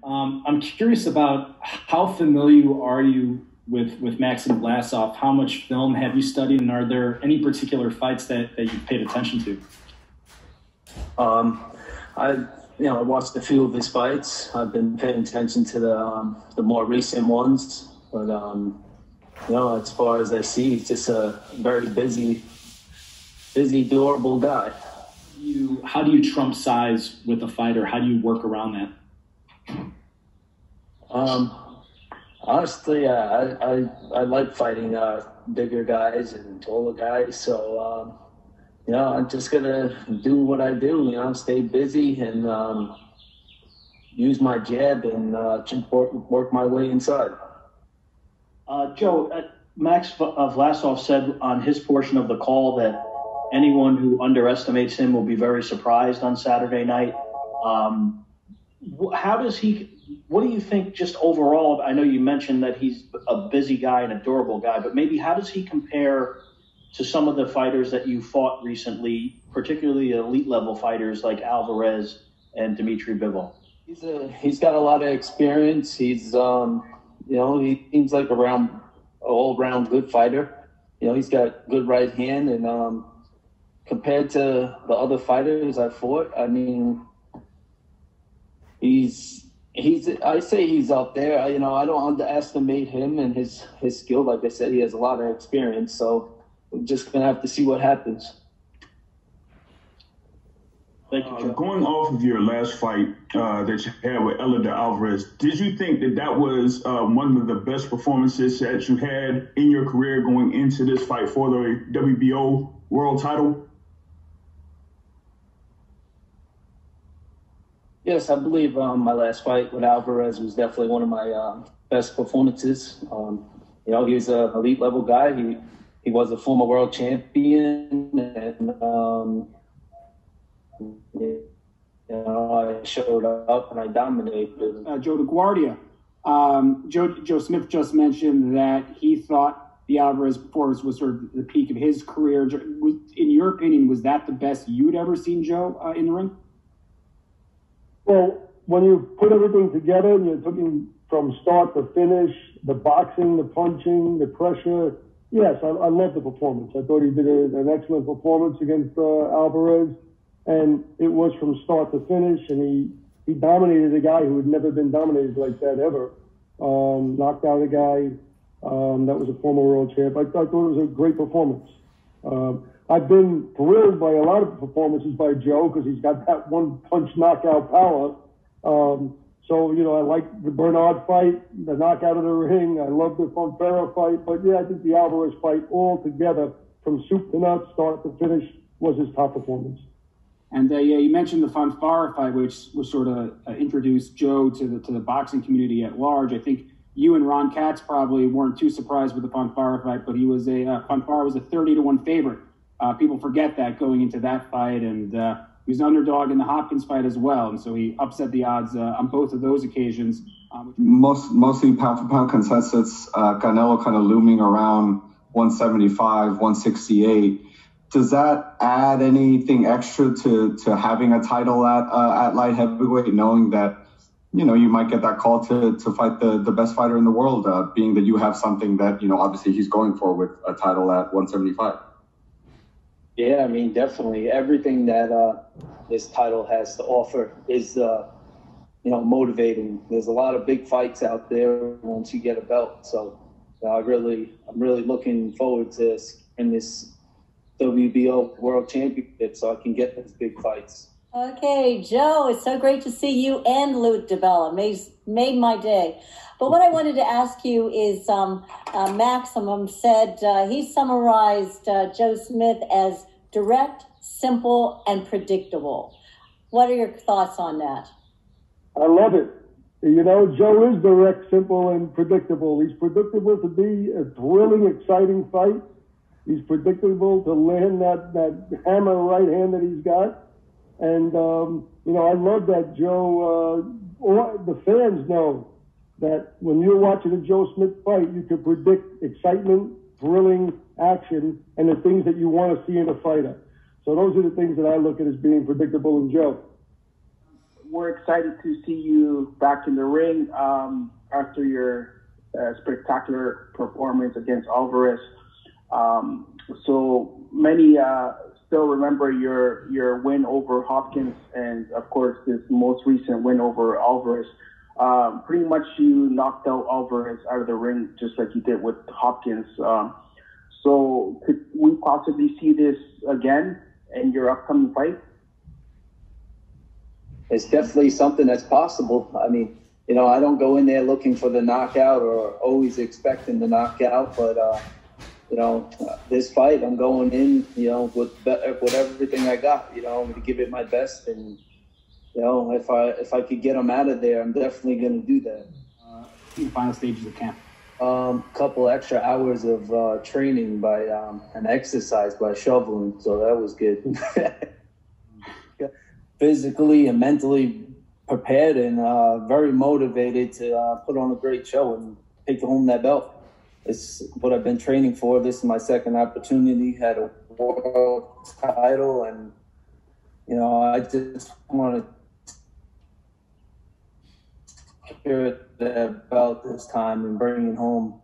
I'm curious about how familiar are you with Maxim Vlasov? How much film have you studied, and are there any particular fights that you've paid attention to? Um, I, I watched a few of his fights. I've been paying attention to the more recent ones, but as far as I see, he's just a very busy, durable guy. How do you trump size with a fighter? How do you work around that? Honestly, I like fighting bigger guys and taller guys. So, I'm just gonna do what I do. Stay busy and use my jab and just work my way inside. Joe, Max Vlasov said on his portion of the call that anyone who underestimates him will be very surprised on Saturday night. What do you think just overall? I know you mentioned that he's a busy guy and a durable guy, but maybe how does he compare to some of the fighters that you fought recently, particularly elite level fighters like Alvarez and Dmitry Bivol? He's got a lot of experience. He's he seems like all round good fighter. He's got good right hand, and compared to the other fighters I fought, I mean, I say he's up there. I don't underestimate him and his skill. Like I said, he has a lot of experience. So we're just gonna have to see what happens. Thank you, Joe. Going off of your last fight that you had with Eleider Alvarez, did you think that was one of the best performances that you had in your career going into this fight for the WBO world title? Yes, I believe my last fight with Alvarez was definitely one of my best performances. He was an elite level guy. He was a former world champion, and I showed up and I dominated. Joe LaGuardia. Joe Smith just mentioned that he thought the Alvarez performance was sort of the peak of his career. In your opinion, was that the best you'd ever seen Joe in the ring? Well, when you put everything together and you're looking from start to finish, the boxing, the punching, the pressure, yes, I love the performance. I thought he did an excellent performance against Alvarez, and it was from start to finish, and he dominated a guy who had never been dominated like that ever. Knocked out a guy that was a former world champ. I thought it was a great performance. I've been thrilled by a lot of performances by Joe because he's got that one punch knockout power. I like the Bernard fight, the knockout of the ring. I love the Fonfara fight. But yeah, I think the Alvarez fight all together from soup to nuts, start to finish, was his top performance. And you mentioned the Fonfara fight, which was sort of introduced Joe to the boxing community at large. I think you and Ron Katz probably weren't too surprised with the Fonfara fight, but Fonfara was a 30-1 favorite. People forget that going into that fight, and he was an underdog in the Hopkins fight as well, and so he upset the odds on both of those occasions. Mostly pound-for-pound consensus, Canelo kind of looming around 175, 168. Does that add anything extra to having a title at light heavyweight, knowing that you might get that call to fight the best fighter in the world, being that you have something that obviously he's going for with a title at 175? Yeah, I mean, definitely. Everything that this title has to offer is, motivating. There's a lot of big fights out there once you get a belt. So I'm really looking forward to in this WBO World Championship so I can get those big fights. Okay, Joe, it's so great to see you and Luke DeBella. Made my day. But what I wanted to ask you is, Maximum said he summarized Joe Smith as direct, simple, and predictable. What are your thoughts on that? I love it. Joe is direct, simple, and predictable. He's predictable to be a thrilling, exciting fight. He's predictable to land that hammer right hand that he's got. And, I love that Joe, the fans know that when you're watching a Joe Smith fight, you can predict excitement, thrilling action, and the things that you want to see in a fighter. So those are the things that I look at as being predictable in Joe. we're excited to see you back in the ring after your spectacular performance against Alvarez. So many still remember your win over Hopkins, and of course this most recent win over Alvarez. Pretty much you knocked out Alvarez out of the ring just like you did with Hopkins. So could we possibly see this again in your upcoming fight? It's definitely something that's possible. I mean, I don't go in there looking for the knockout or always expecting the knockout, but this fight, I'm going in, with everything I got. I'm going to give it my best, and if I could get him out of there, I'm definitely going to do that. In the final stages of camp. Couple extra hours of training by an exercise by shoveling, so that was good. Physically and mentally prepared and very motivated to put on a great show and take home that belt. It's what I've been training for. This is my second opportunity. Had a world title, and I just want to secure that belt this time and bring it home.